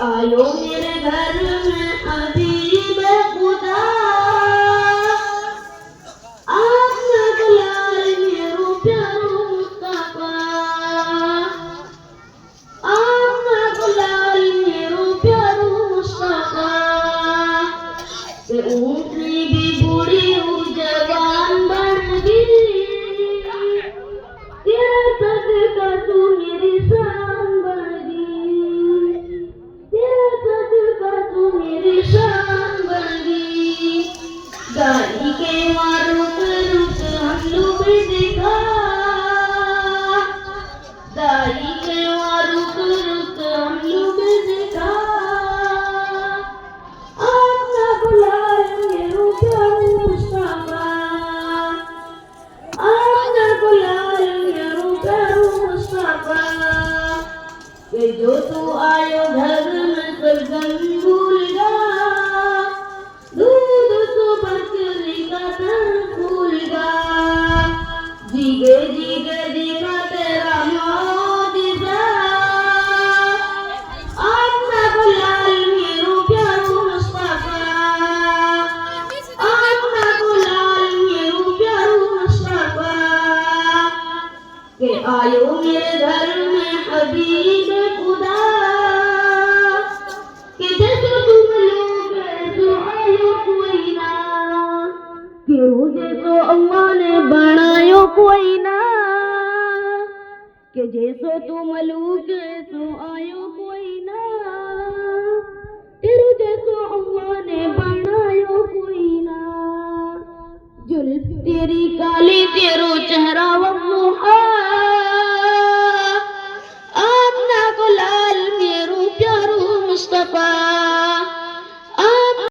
आयो मेरे घर में हबीब खुदा आपने बुलाए मेरो प्यारो मुस्तफा आपने बुलाए मेरो प्यारो मुस्तफा के ऊँटनी भी बूढ़ी हूँ जवान बन गई तेरा सदका तू मेरी शान बन गई तेरा सदका तू मेरी शान बन गई गाड़ी के मारो रुक हम लोग दिखा गाड़ी के मारो रुक हम लोग दिखा आपने बुलाए मेरो प्यारो मुस्तफा आपने बुलाए मेरो प्यारो मुस्तफा कि जो तू आयो घर में सरगम भूल गा दूध तो बकरी का तन फूल गा जीगे जीगे जीगा तेरा मौजिज़ा आपने बुलाए मेरो प्यारो मुस्तफा आपने बुलाए मेरो प्यारो मुस्तफा के आयो मेरे घर में हबीब खुदा कि जैसे तुम लोग ऐसो आयो कोई ना कि जैसो अल्लाह ने बनायो कोई ना कि जैसो तुम लोग ऐसो आयो कोई ना तेरू जैसो अल्लाह ने बनायो कोई ना जुल्फ तेरी काली तेरो चेहरा वमुहा आपना को लाल मेरो प्यारो मुस्तफा